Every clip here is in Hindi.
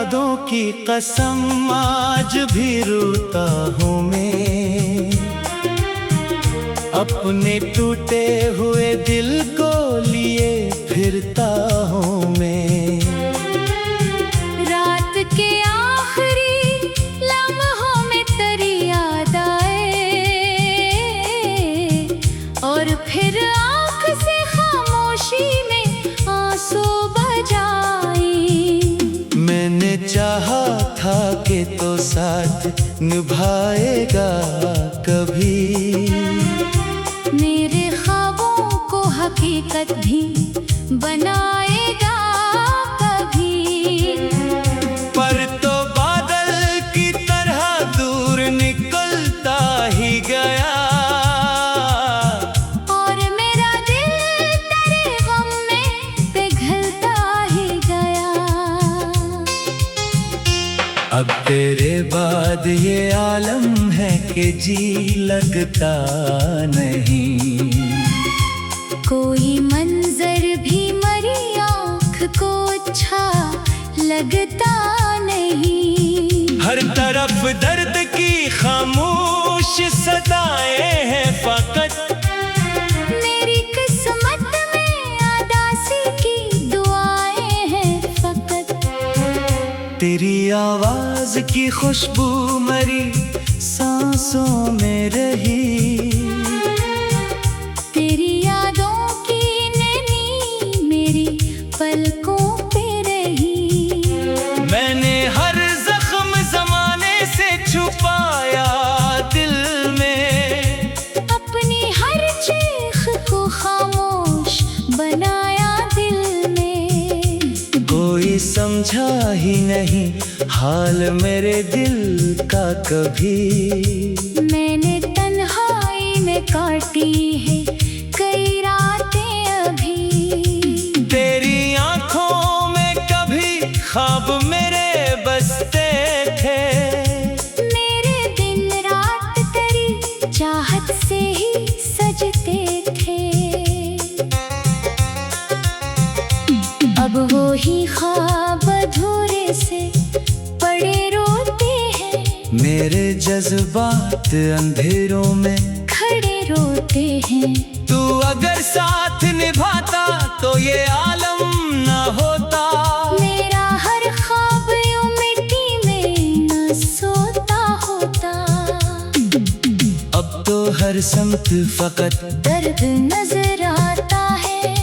यादों की कसम आज भी रोता हूँ मैं, अपने टूटे हुए दिल को लिए फिरता हूँ मैं। रात के आखिरी लम्हों में तेरी याद आए और फिर आँख से खामोशी में आंसू बजाए। मैंने चाहा था कि तो साथ निभाएगा कभी, मेरे ख्वाबों को हकीकत भी बनाएगा कभी। पर तो बादल की तरह दूर निकलता ही गया, और मेरा दिल तेरे गम में पिघलता ही गया। अब तेरे बाद ये आलम है कि जी लगता नहीं, कोई मंजर भी मरी आँख को अच्छा लगता नहीं। हर तरफ दर्द की खामोश सदाएं हैं फकत, मेरी किस्मत में उदासी की दुआएं हैं फकत। तेरी आवाज की खुशबू मरी सांसों में रही, तेरी यादों की नैनी मेरी पलकों पे रही। मैंने हर जख्म जमाने से छुपाया दिल में, अपनी हर चीख को खामोश बनाया दिल में। कोई समझा ही नहीं हाल मेरे दिल का कभी, मैंने तन्हाई में काटी है कई रातें अभी। तेरी आंखों में कभी ख्वाब मेरे बसते थे, मेरे दिन रात तेरी चाहत से ही सजते थे। अब वो ही ख्वाब अधूरे से पड़े रोते हैं, मेरे जज्बात अंधेरों में खड़े रोते हैं। तू अगर साथ निभाता तो ये आलम ना होता, मेरा हर ख्वाब यूं मिट्टी में न सोता होता। अब तो हर समत फकत दर्द नजर आता है,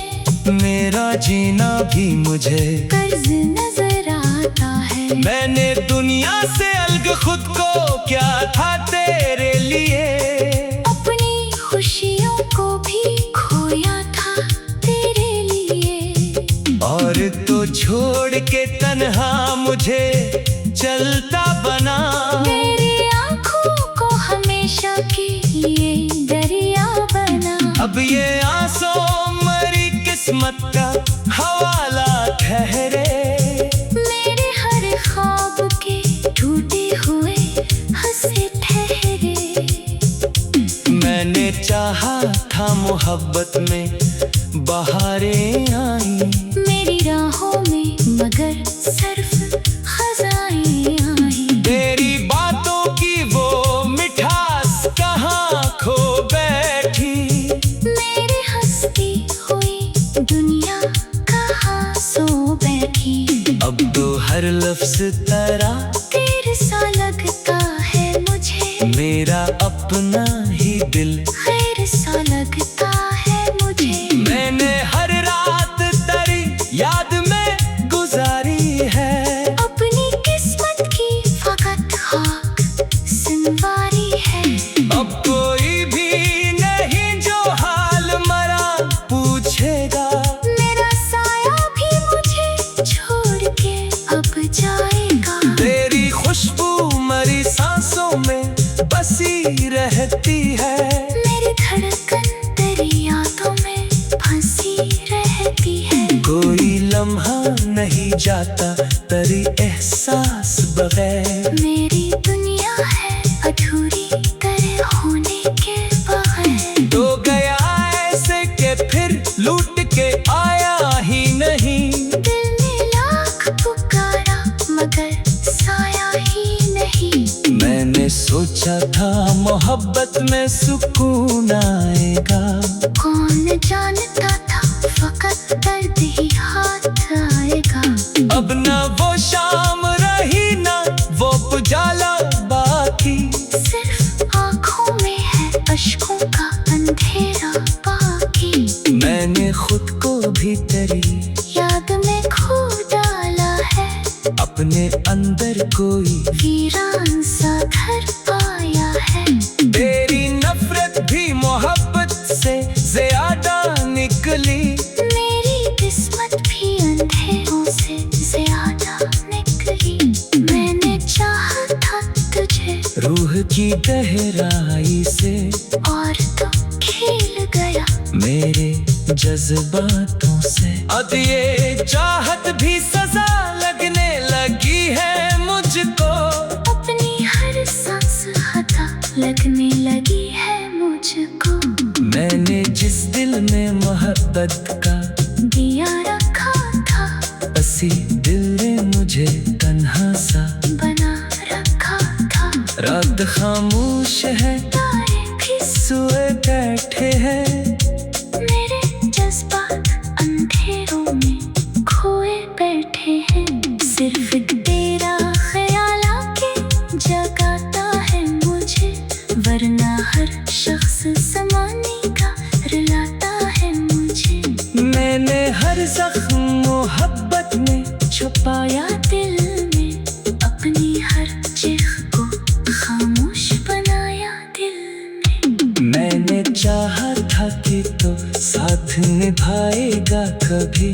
मेरा जीना भी मुझे कर्ज नजर आता है। मैंने दुनिया से अलग खुद को क्या था तेरे लिए, अपनी खुशियों को भी खोया था तेरे लिए। और तो छोड़ के तन्हा मुझे चलता बना, मेरी आँखों को हमेशा के लिए दरिया बना। अब ये आंसू मरी किस्मत का हवाला ठहरे, मेरे हर ख्वाब के टूटे हुए हंसे ठहरे। मैंने चाहा था मोहब्बत में बहारें आई, मेरी राहों में मगर सिर्फ खज़ाएं आई। तेरी बातों की वो मिठास कहाँ खो बैठी, मेरी हंसती हुई दुनिया कहाँ सो बैठी। अब तो हर लफ्ज तेरा तेरे सा लगता है मुझे, मेरा अपना ही दिल खैर सा लगता है मुझे। मैंने हर रात तेरी याद में गुजारी है, अपनी किस्मत की फकत खाक संवारी है। अब कोई भी नहीं जो हाल मरा पूछेगा, मेरा साया भी मुझे छोड़ के अब जाएगा। तेरी खुशबू मरी सांसों में बसी रहती है, मेरी धड़कन तेरी यादों में फंसी रहती है। कोई लम्हा नहीं जाता तेरी एहसास बगैर, मेरी दुनिया है अधूरी तेरे होने के बगैर। तो गया ऐसे के फिर लूट के आया ही नहीं, दिल ने लाख पुकारा मगर सोचा था मोहब्बत में सुकून आएगा। कौन जानता था फकत दर्द ही हाथ आएगा। अब ना वो शाम रही ना वो उजाला बाकी, सिर्फ आँखों में है अश्कों का अंधेरा बाकी। मैंने खुद को भी तेरी याद में खो डाला है, अपने अंदर कोई वीरान सा घर पाया है। तेरी नफरत भी मोहब्बत से ज्यादा निकली, मेरी किस्मत भी अंधेरों से ज्यादा निकली। मैंने चाहा था तुझे रूह की गहराई से, और तो खेल गया मेरे जज्बातों से। अब ये चाहत भी सजा लगने लगी है मुझको, अपनी हर सांस हथा लगने लगी है मुझको। मैंने जिस दिल में मोहब्बत का दिया रखा था, उसी दिल ने मुझे तन्हा सा बना रखा था। रात खामोश है, तारे भी सोए बैठे हैं, मेरे जज्बात अंधेरों में खोए बैठे हैं। सिर्फ तेरा ख्याल आके जगाता है मुझे, वरना हर शख्स ज़माने का रुलाता है मुझे। मैंने हर जख्म मोहब्बत में छुपाया दिल में, अपनी हर चीख को खामोश बनाया दिल में। मैंने चाहा था कि तो साथ निभाएगा कभी,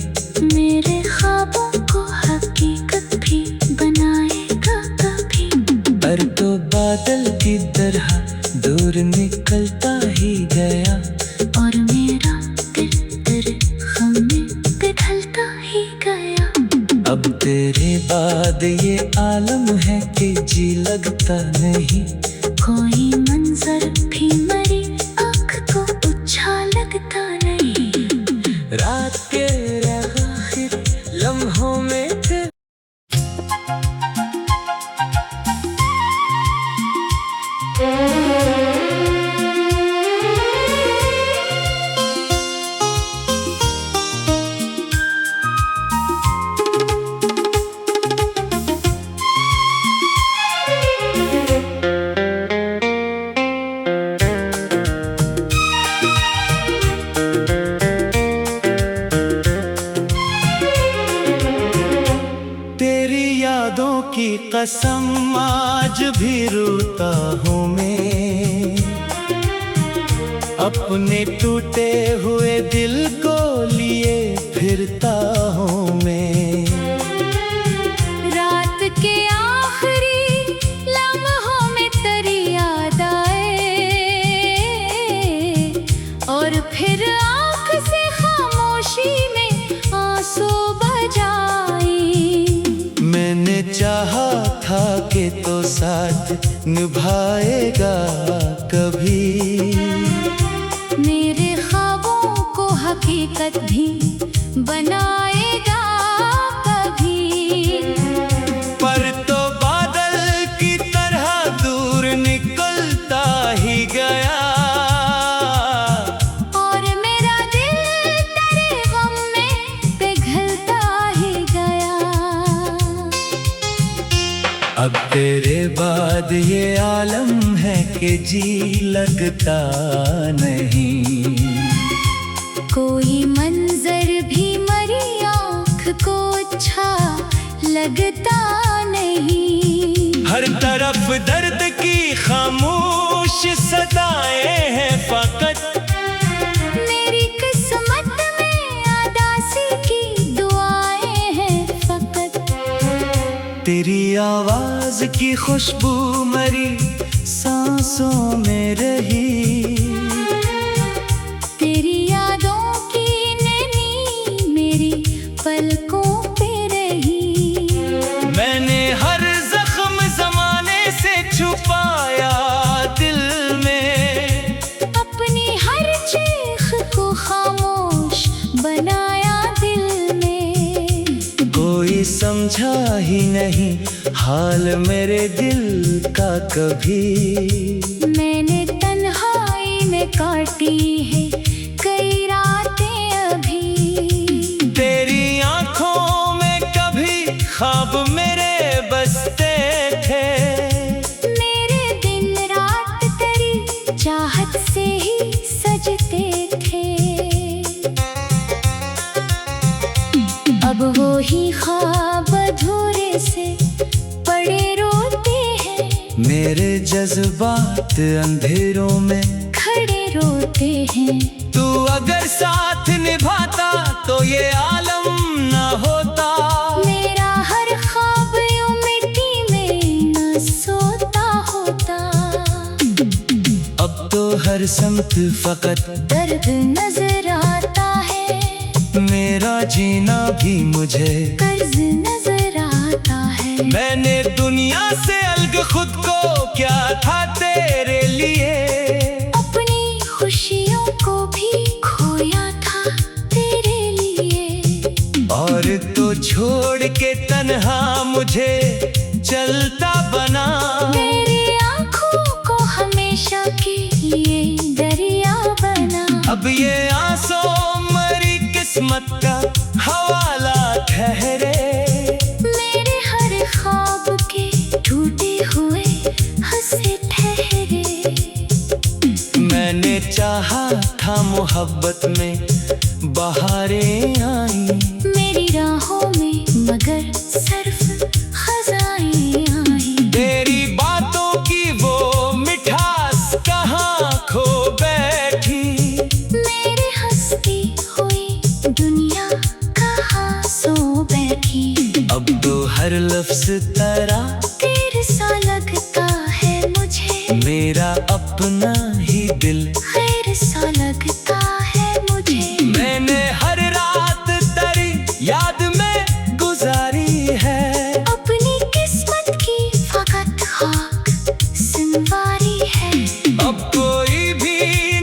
मेरे ख्वाबों को हकीकत भी बनाएगा कभी। पर तो बादल की तरह दूर निकलता ही गया, और मेरा दिल तेरे गम में पिघलता ही गया। अब तेरे बाद ये आलम है कि जी लगता नहीं, कोई मंजर भी मरी आँख को अच्छा लगता नहीं। रात के आखिर लम्हों में थे। तेरी यादों की कसम आज भी रोता हूँ मैं, अपने टूटे हुए दिल को लिए फिरता हूँ मैं। रात के आखिरी लम्हों में तेरी याद आए, और फिर आँख से खामोशी में आंसू बजाए। मैंने चाहा था कि तो साथ निभाएगा कभी, मेरे ख्वाबों को हकीकत भी बनाएगा कभी। पर तो बादल की तरह दूर निकलता ही गया, और मेरा दिल तेरे गम में पिघलता ही गया। अब तेरे बाद ये आलम है कि जी लगता नहीं, कोई मंजर भी मरी आँख को अच्छा लगता नहीं। हर तरफ दर्द की खामोश सदाएं हैं फकत, मेरी किस्मत में आदासी की दुआएं हैं फकत। तेरी आवाज की खुशबू मरी सांसों में रही, तेरी यादों की नैनी मेरी पलकों पे रही। मैंने हर जख्म जमाने से छुपाया दिल में, अपनी हर चीख को खामोश बनाया दिल में। कोई समझ पूछा ही नहीं हाल मेरे दिल का कभी। मैंने तन्हाई में काटी है कई रातें अभी। तेरी आंखों में कभी ख्वाब मेरे बसते थे। मेरे दिन रात तेरी चाहत से ही सजते थे। अब वो ही ख्वाब अधूरे से पड़े रोते हैं। मेरे जज्बात अंधेरों में खड़े रोते हैं। तू अगर साथ निभाता तो ये आलम ना होता। मेरा हर ख्वाब यूं मिट्टी में न सोता होता। अब तो हर समत फकत दर्द नजर आता है। मेरा जीना भी मुझे कर्ज नजर आता है। मैंने दुनिया से अलग खुद को क्या था तेरे लिए। अपनी खुशियों को भी खोया था तेरे लिए। और तो छोड़ के तन्हा मुझे चलता बना। मेरी आंखों को हमेशा के लिए दरिया बना। अब ये आंसू मरी किस्मत का हवाला ठहरे। मेरे हर ख्वाब के टूटे हुए हंसे ठहरे। मैंने चाहा था मोहब्बत में बहारें आई। मेरी राहों में मगर सिर्फ खज़ाएं आई। तेरी बातों की वो मिठास कहाँ खो बैठी। मेरी हंसती हुई दुनिया कहाँ सो बैठी। अब तो हर लफ्ज तेरा तेरे सा लगता है मुझे। मेरा अपना ही दिल खैर सा लगता है मुझे। मैंने हर रात तेरी याद में गुजारी है। अपनी किस्मत की फकत खाक संवारी है। अब कोई भी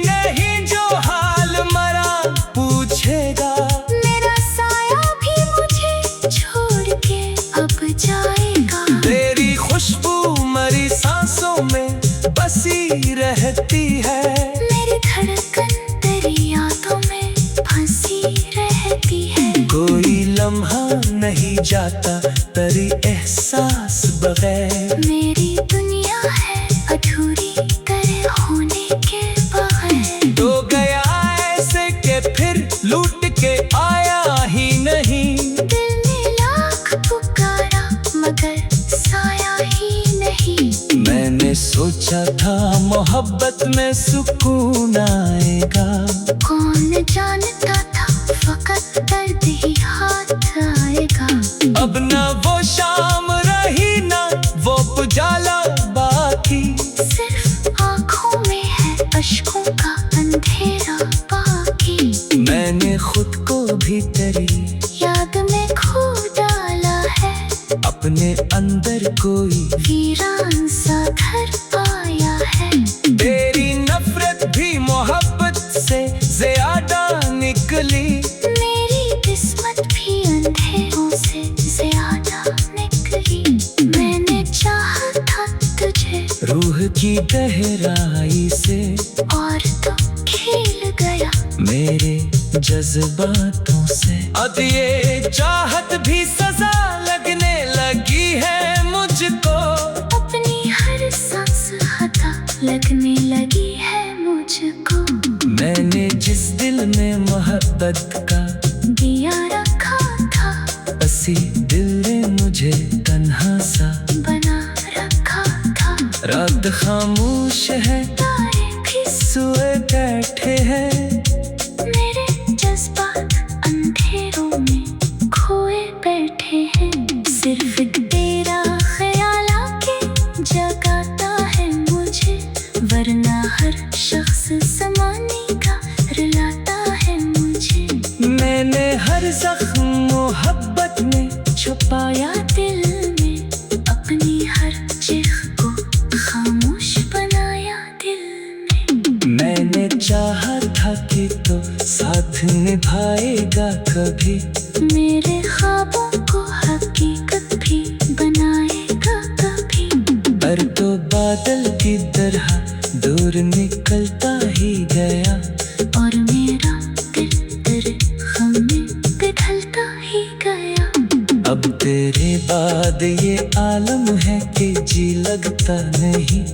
नहीं जो हाल मरा पूछेगा। मेरा साया भी मुझे छोड़ के अब जाएगा। तेरी खुशबू मरी सांसों में बसी रहती है। मेरी धड़कन तेरी यादों में फंसी रहती है। कोई लम्हा नहीं जाता तेरी एहसास बगैर। मेरी दुनिया है अधूरी तेरे होने के बगैर। तो गया ऐसे के फिर लूट के आया ही नहीं। दिल ने लाख पुकारा मगर साया ही नहीं। मैंने सोचा था मोहब्बत में सुकून आएगा। कौन जानता था फकत दर्द ही हाथ आएगा। अब ना वो शाम रही ना वो उजाला बाकी। सिर्फ आँखों में है अश्कों का अंधेरा बाकी। मैंने खुद को भी तेरी याद में खो डाला है। अपने अंदर कोई वीरान सा घर पाया है। तेरी नफरत भी मोहब्बत से ज्यादा निकली। मेरी किस्मत भी अंधेरों से ज्यादा निकली। मैंने चाहा था तुझे रूह की गहराई से और तो खेल गया मेरे जज्बातों से। अब ये चाहत भी सजा लगने लगी है मुझको। अपनी हर सांस हता लगने लगी है मुझको। मैंने जिस दिल में मोहब्बत का दिया रखा था पसी दिल ने मुझे तन्हा सा बना रखा था। रात खामोश है तारे भी सोए बैठे हैं। मेरे जज्बात अंधेरों में खोए बैठे हैं। सिर्फ तेरा ख्याल आके जगाता है मुझे। वरना हर शख्स ज़माने का रुलाता है मुझे। मैंने हर जख्म मोहब्बत में छुपाया दिल में। अपनी हर चीख को खामोश बनाया दिल में। मैंने चाहा था कि तो साथ निभाएगा कभी। मेरे ख्वाबों को हकीकत बादल की तरह दूर निकलता ही गया। और मेरा दिल तेरे गम में पिघलता ही गया। अब तेरे बाद ये आलम है कि जी लगता नहीं।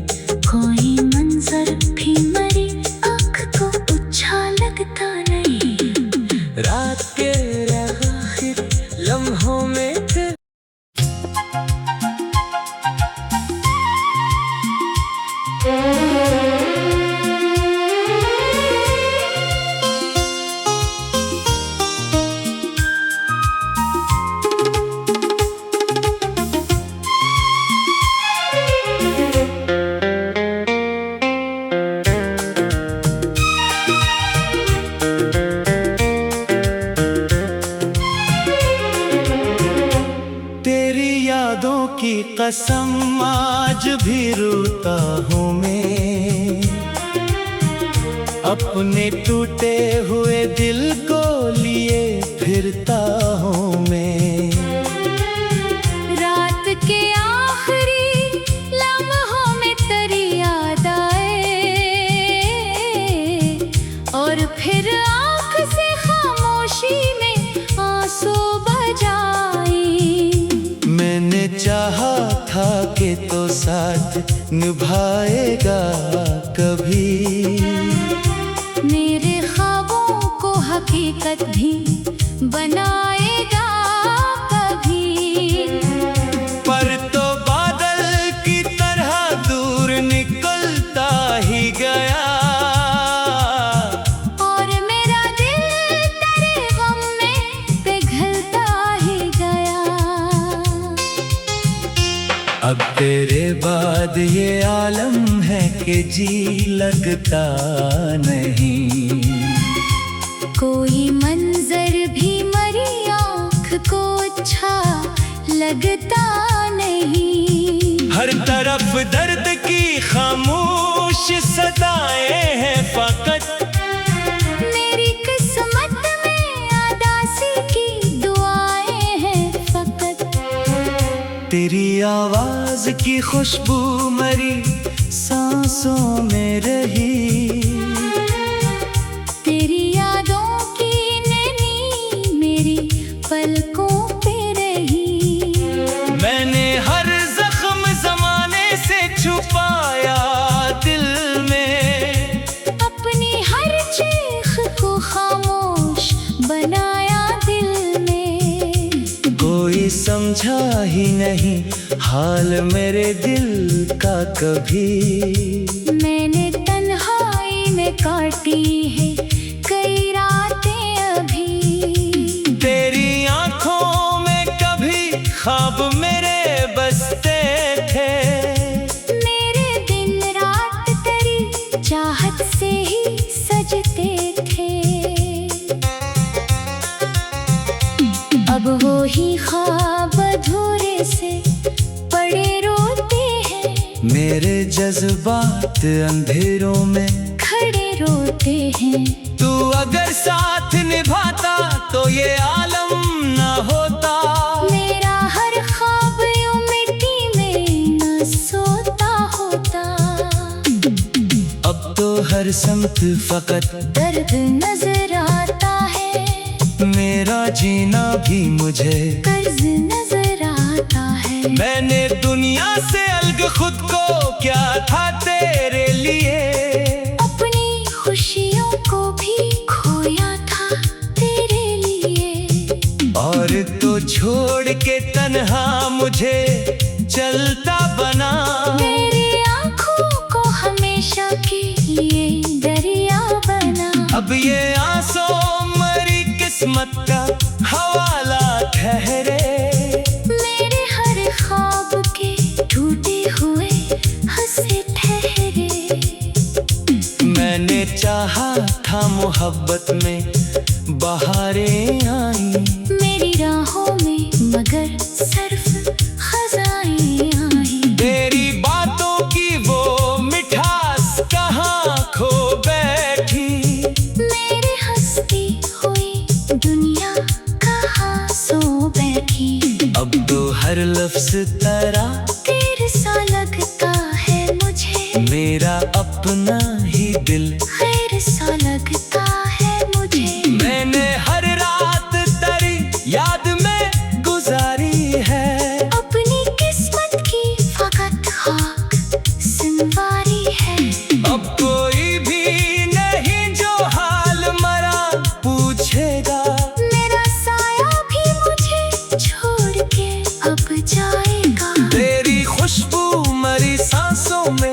कोई मंजर भी मेरी आँख को अच्छा लगता नहीं। रात के आखिर लम्हों में थे। यादों की कसम आज भी रोता हूँ मैं। अपने टूटे हुए दिल को लिए फिरता हूँ मैं। रात के आखिरी लम्हों में तेरी याद आए और फिर आँख से खामोशी में आंसू बजाए। मैंने चाहा था कि तो साथ निभाएगा कभी। मेरे ख्वाबों को हकीकत भी बनाएगा कभी। पर तो बादल की तरह दूर निकलता ही गया। और मेरा दिल तेरे गम में पिघलता ही गया। अब तेरे बाद ये आलम है कि जी लगता नहीं। कोई मंजर भी मेरी आँख को अच्छा लगता नहीं। हर तरफ दर्द की खामोश सदाएं हैं फकत। मेरी किस्मत में उदासी की दुआएं हैं फकत। तेरी आवाज की खुशबू मेरी सांसों में रही। तेरी यादों की नैनी मेरी पलकों पे रही। मैंने हर जख्म जमाने से छुपाया दिल में। अपनी हर चीख को खामोश बनाया दिल में। कोई समझा ही नहीं हाल मेरे दिल का कभी। मैंने तन्हाई में काटी है कई रातें अभी। तेरी आंखों में कभी ख्वाब मेरे बसते थे। मेरे दिन रात तेरी चाहत से ही सजते थे। अब वो ही ख्वाब अधूरे से पड़े रोते हैं। मेरे जज्बात अंधेरों में खड़े रोते हैं। तू अगर साथ निभाता तो ये आलम न होता। मेरा हर ख्वाब यूं मिट्टी में न सोता होता। अब तो हर समत फकत दर्द नजर आता है। मेरा जीना भी मुझे कर्ज नजर आता है। मैंने दुनिया से अलग खुद को क्या था तेरे लिए। अपनी खुशियों को भी खोया था तेरे लिए। और तो छोड़ के तन्हा मुझे चलता बना। मेरी आँखों को हमेशा के लिए दरिया बना। अब ये आंसू मेरी किस्मत का हवाला ठहरे। मेरे हर ख्वाब के टूटे हुए हंसे ठहरे। मैंने चाहा था मोहब्बत में बहारें आई। मेरी राहों में मगर सिर्फ खज़ाएं आई। तेरी बातों की वो मिठास कहाँ खो बैठी। मेरी हंसती हुई दुनिया कहाँ सो बैठी। अब तो हर लफ्ज तेरा तेरे सा लगता है मुझे। मेरा अपना ही दिल खैर सा लगता है मुझे। मैंने हर रात तेरी याद में गुजारी है। अपनी किस्मत की फकत खाक संवारी है। अब कोई भी नहीं जो हाल मरा पूछेगा। मेरा साया भी मुझे छोड़ के अब जाएगा। तेरी खुशबू मरी सांसों में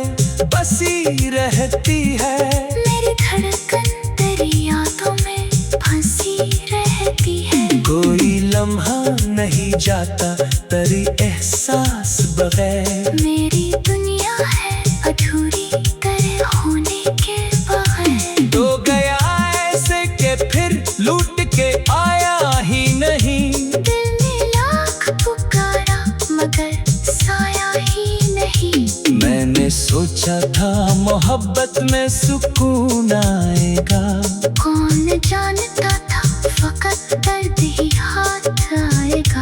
बसी रहती है। मेरी धड़कन तेरी यादों में फंसी रहती है। कोई लम्हा नहीं जाता तेरी एहसास बगैर। मेरी दुनिया है अधूरी तेरे होने के बगैर। तो गया ऐसे के फिर लूट के आया ही नहीं। दिल ने लाख पुकारा मगर साया ही नहीं। मैंने सोचा था मोहब्बत में सुकून आएगा। कौन जानता था फकत दर्द ही हाथ आएगा।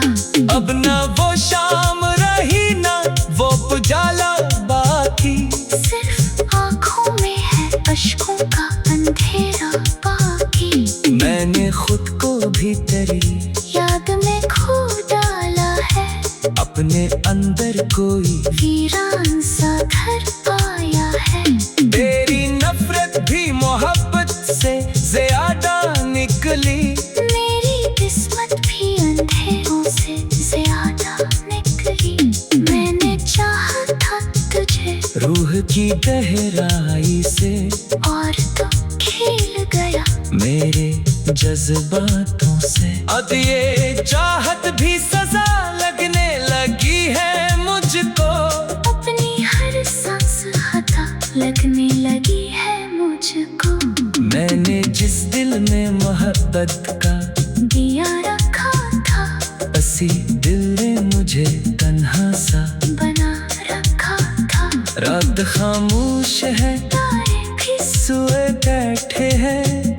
अब ना वो शाम रही ना वो उजाला बाकी। सिर्फ आँखों में है अश्कों का अंधेरा बाकी। मैंने खुद को भी तेरी याद में खो डाला है। अपने अंदर कोई वीरान सा घर पाया है। तेरी नफरत भी मोहब्बत से ज्यादा निकली। मेरी किस्मत भी अंधेरों से ज्यादा निकली। मैंने चाहा था तुझे रूह की गहराई से और तो खेल गया मेरे जज्बातों से। अब ये चाहत भी सजा लगने लगी है मुझको। अपनी हर सांस हता लगने लगी है मुझको। मैंने जिस दिल में मोहब्बत का दिया रखा था उसी दिल ने मुझे तन्हा सा बना रखा था। रात खामोश है तारे भी सोए बैठे हैं।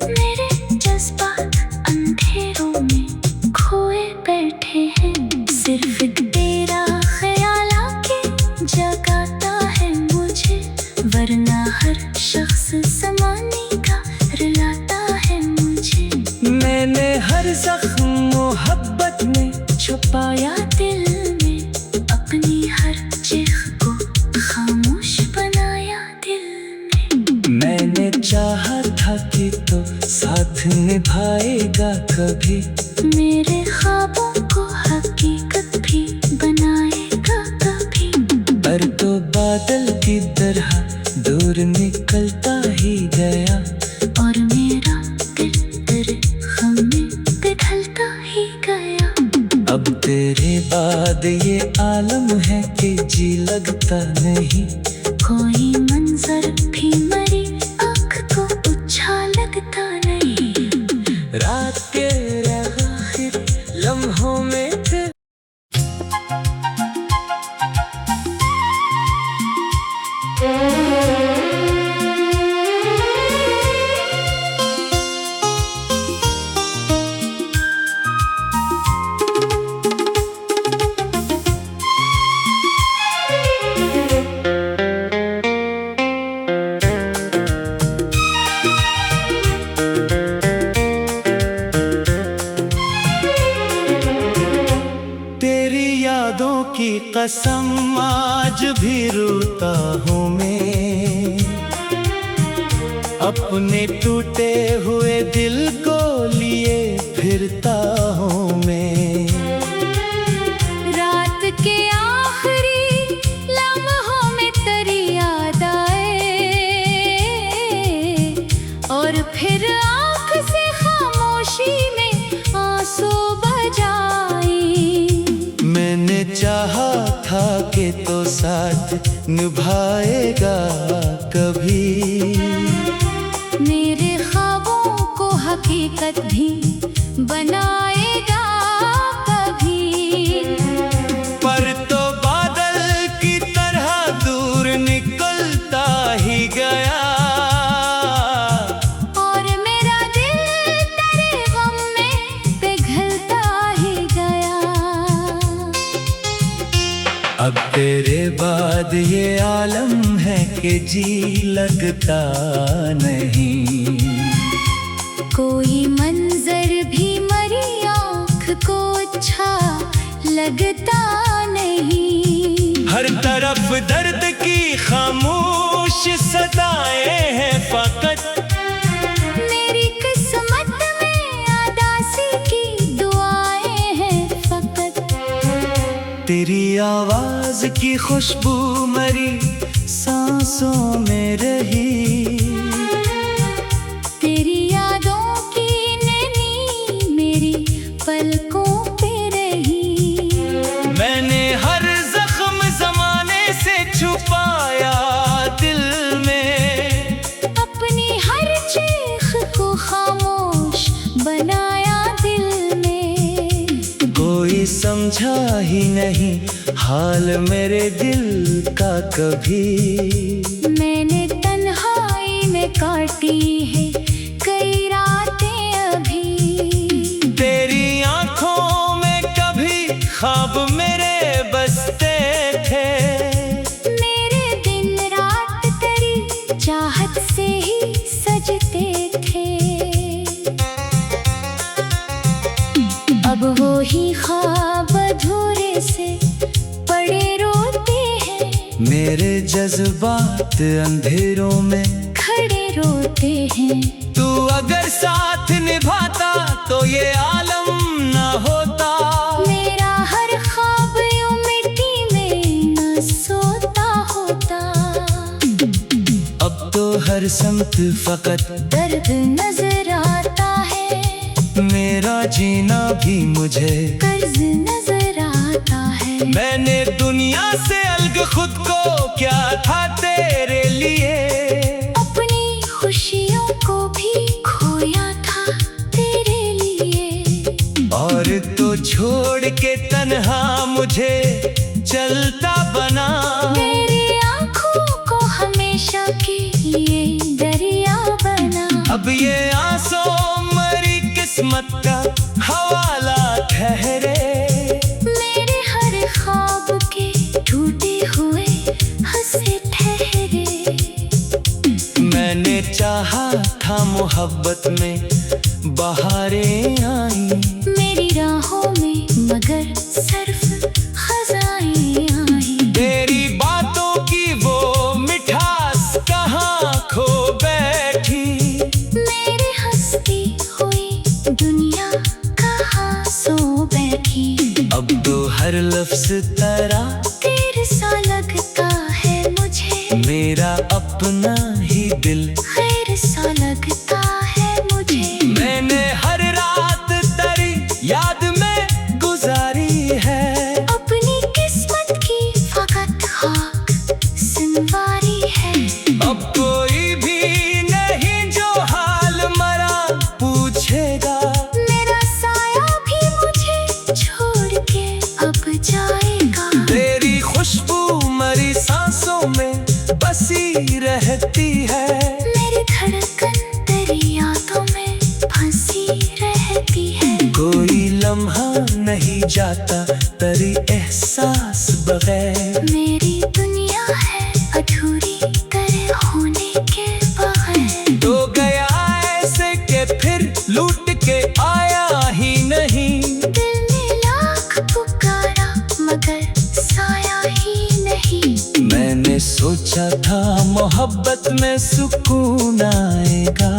मेरे जज्बात अंधेरों में खोए बैठे हैं। सिर्फ एक तेरा ख्याल आके जगाता है मुझे। वरना हर शख्स ज़माने का रुलाता है मुझे। मैंने हर जख्म मोहब्बत में छुपाया दिल में। अपनी हर चीख को खामोश बनाया दिल में। मैंने चाहा था कि तो साथ निभाएगा कभी। मेरे ख्वाबों को हकीकत भी बनाएगा कभी। पर तो बादल की तरह दूर निकलता ही गया। और मेरा दिल तेरे गम में पिघलता ही गया। अब तेरे बाद ये आलम है कि जी लगता नहीं। कोई मंजर भी मरी आँख को अच्छा लगता नहीं। रात के आखिर लम्हों में थे। तेरी यादों की कसम आज भी रोता हूँ मैं। अपने टूटे हुए दिल को लिए फिरता हूँ मैं। रात के आखिरी लम्हों में तेरी याद आए और फिर आँख से खामोशी में आंसू बजाई। मैंने चाहा था कि तो साथ निभाएगा कभी। मेरे ख्वाबों को हकीकत भी बनाएगा कभी। पर तो बादल की तरह दूर निकलता ही गया। और मेरा दिल तेरे गम में पिघलता ही गया। अब तेरे बाद ये आलम है कि जी लगता नहीं। कोई मंजर भी मरी आँख को अच्छा लगता नहीं। हर तरफ दर्द की खामोश सदाएं हैं फकत। मेरी किस्मत में उदासी की दुआएं हैं फकत। तेरी आवाज की खुशबू मरी सांसों में रही। तेरी यादों की नैनी मेरी पलकों पे रही। मैंने हर जख्म जमाने से छुपाया दिल में। अपनी हर चीख को खामोश बनाया दिल में। कोई समझा ही नहीं हाल मेरे दिल का कभी। मैंने तन्हाई में काटी है कई रातें अभी। तेरी आंखों में कभी ख्वाब मेरे बसते थे। मेरे दिन रात तेरी चाहत से ही सजते थे। अब वो ही ख्वाब अधूरे से पड़े रोते हैं। मेरे जज्बात अंधेरों में खड़े रोते हैं। तू अगर साथ निभाता तो ये आलम ना होता। मेरा हर ख्वाब यूं मिट्टी में न सोता होता। अब तो हर समत फकत दर्द नजर आता है। मेरा जीना भी मुझे कर्ज नजर आता है। मैंने दुनिया से अलग खुद को क्या था तेरे लिए। अपनी खुशियों को भी खोया था तेरे लिए। और तो छोड़ के तन्हा मुझे चलता बना। मेरी आँखों को हमेशा के लिए दरिया बना। अब ये आंसू मरी किस्मत का हवाला ठहरे। मेरे हर ख्वाब के टूटे हुए हंसे ठहरे। मैंने चाहा था मोहब्बत में बहारें आई। मेरी राहों में मगर सिर्फ खज़ाएं आई। तेरी बातों की वो मिठास कहाँ खो बैठी। मेरी हंसती हुई दुनिया कहाँ सो बैठी। अब तो हर लफ्ज तेरा तेरे सा लगता है मुझे। मेरा अपना ही दिल खैर सा लगता है मुझे। मैंने हर रात तेरी याद में गुजारी है। अपनी किस्मत की फकत खाक संवारी है। अब कोई भी नहीं जो हाल मरा पूछेगा। मेरा साया भी मुझे छोड़ के अब जाएगा। तेरी खुशबू मरी सांसों में बसी रहती है। मेरी धड़कन तेरी यादों में फंसी रहती है। कोई लम्हा नहीं जाता तेरी एहसास बगैर। मेरी दुनिया है अधूरी तेरे होने के बगैर। तो गया ऐसे के फिर लूट के आया ही नहीं। दिल ने लाख पुकारा मगर साया ही नहीं। मैंने सोचा था मोहब्बत में सुकून आएगा।